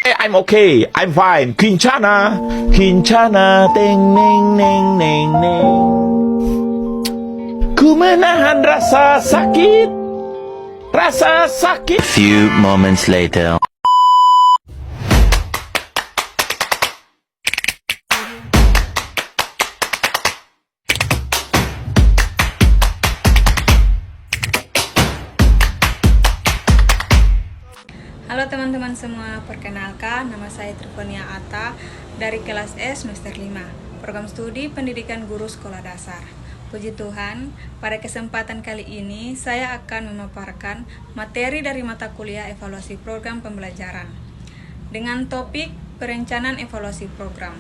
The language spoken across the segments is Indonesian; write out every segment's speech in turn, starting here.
I'm okay, I'm fine. Kincana, Kincana, teng neng neng neng neng. Ku menahan rasa sakit, rasa sakit. Few moments later. Halo teman-teman semua, perkenalkan nama saya Trifonia Atta dari kelas S semester 5, program studi pendidikan guru sekolah dasar. Puji Tuhan, pada kesempatan kali ini saya akan memaparkan materi dari mata kuliah evaluasi program pembelajaran dengan topik perencanaan evaluasi program.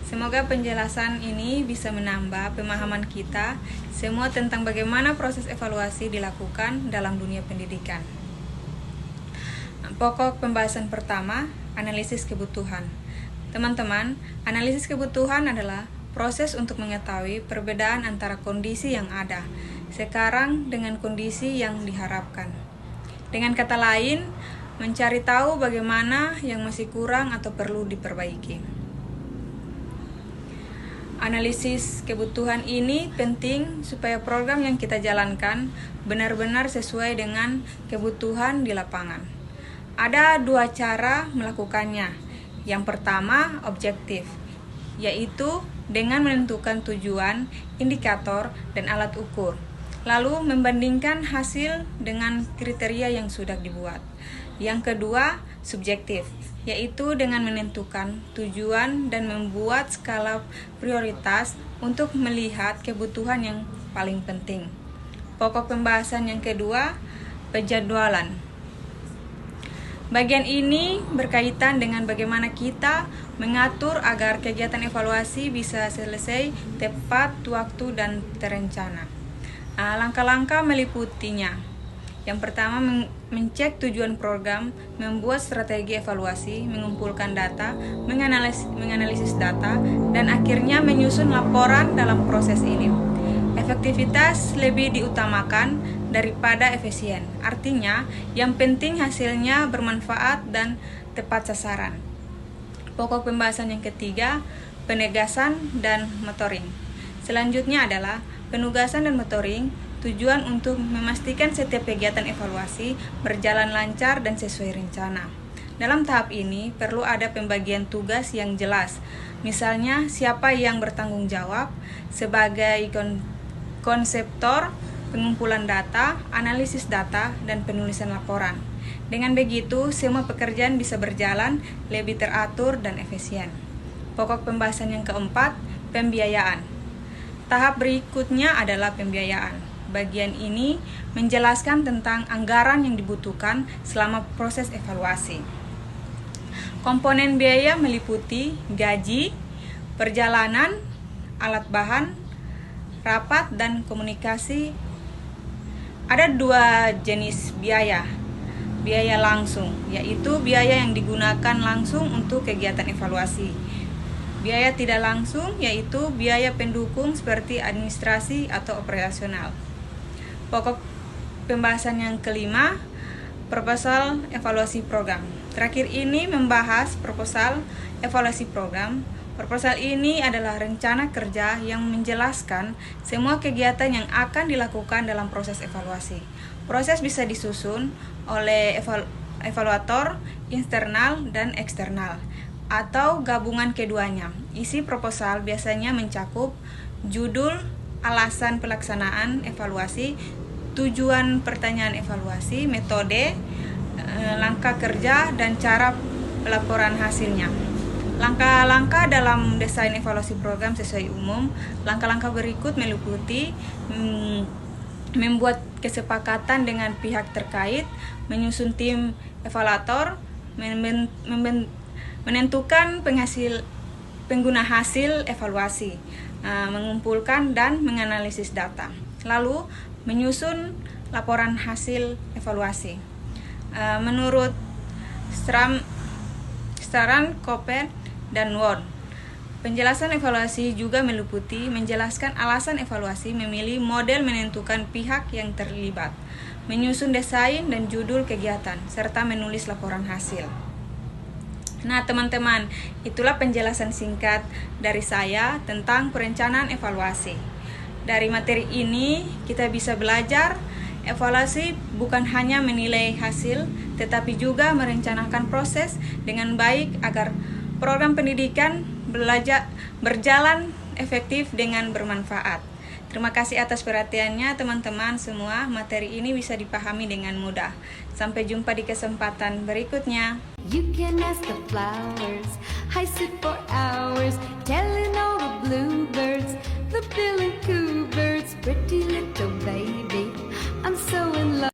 Semoga penjelasan ini bisa menambah pemahaman kita semua tentang bagaimana proses evaluasi dilakukan dalam dunia pendidikan. Pokok pembahasan pertama, analisis kebutuhan. Teman-teman, analisis kebutuhan adalah proses untuk mengetahui perbedaan antara kondisi yang ada sekarang dengan kondisi yang diharapkan. Dengan kata lain, mencari tahu bagaimana yang masih kurang atau perlu diperbaiki. Analisis kebutuhan ini penting supaya program yang kita jalankan benar-benar sesuai dengan kebutuhan di lapangan. Ada dua cara melakukannya. Yang pertama, objektif, yaitu dengan menentukan tujuan, indikator, dan alat ukur, lalu membandingkan hasil dengan kriteria yang sudah dibuat. Yang kedua, subjektif, yaitu dengan menentukan tujuan dan membuat skala prioritas untuk melihat kebutuhan yang paling penting. Pokok pembahasan yang kedua, penjadwalan. Bagian ini berkaitan dengan bagaimana kita mengatur agar kegiatan evaluasi bisa selesai tepat waktu dan terencana. Langkah-langkah meliputinya. Yang pertama, mencek tujuan program, membuat strategi evaluasi, mengumpulkan data, menganalisis data, dan akhirnya menyusun laporan dalam proses ini. Efektivitas lebih diutamakan daripada efisien. Artinya, yang penting hasilnya bermanfaat dan tepat sasaran. Pokok pembahasan yang ketiga, penegasan dan mentoring. Selanjutnya adalah penugasan dan mentoring, tujuan untuk memastikan setiap kegiatan evaluasi berjalan lancar dan sesuai rencana. Dalam tahap ini, perlu ada pembagian tugas yang jelas. Misalnya, siapa yang bertanggung jawab sebagai konseptor, pengumpulan data, analisis data, dan penulisan laporan. Dengan begitu, semua pekerjaan bisa berjalan lebih teratur dan efisien. Pokok pembahasan yang keempat, pembiayaan. Tahap berikutnya adalah pembiayaan. Bagian ini menjelaskan tentang anggaran yang dibutuhkan selama proses evaluasi. Komponen biaya meliputi gaji, perjalanan, alat bahan, rapat, dan komunikasi. Ada dua jenis biaya. Biaya langsung, yaitu biaya yang digunakan langsung untuk kegiatan evaluasi. Biaya tidak langsung, yaitu biaya pendukung seperti administrasi atau operasional. Pokok pembahasan yang kelima, proposal evaluasi program. Terakhir ini membahas proposal evaluasi program. Proposal ini adalah rencana kerja yang menjelaskan semua kegiatan yang akan dilakukan dalam proses evaluasi. Proses bisa disusun oleh evaluator internal dan eksternal atau gabungan keduanya. Isi proposal biasanya mencakup judul, alasan pelaksanaan evaluasi, tujuan pertanyaan evaluasi, metode, langkah kerja, dan cara pelaporan hasilnya. Langkah-langkah dalam desain evaluasi program sesuai umum. Langkah-langkah berikut meliputi membuat kesepakatan dengan pihak terkait, menyusun tim evaluator, menentukan pengguna hasil evaluasi, mengumpulkan dan menganalisis data, lalu menyusun laporan hasil evaluasi. Menurut Staran, Koper, dan Ward, penjelasan evaluasi juga meliputi menjelaskan alasan evaluasi, memilih model, menentukan pihak yang terlibat, menyusun desain dan judul kegiatan, serta menulis laporan hasil. Nah, teman-teman, itulah penjelasan singkat dari saya tentang perencanaan evaluasi. Dari materi ini, kita bisa belajar evaluasi bukan hanya menilai hasil, tetapi juga merencanakan proses dengan baik agar program pendidikan berjalan efektif dengan bermanfaat. Terima kasih atas perhatiannya teman-teman semua. Materi ini bisa dipahami dengan mudah. Sampai jumpa di kesempatan berikutnya. You can ask the flowers, I sit for hours, telling all the bluebirds, the bill and coo birds, pretty little baby, I'm so in love.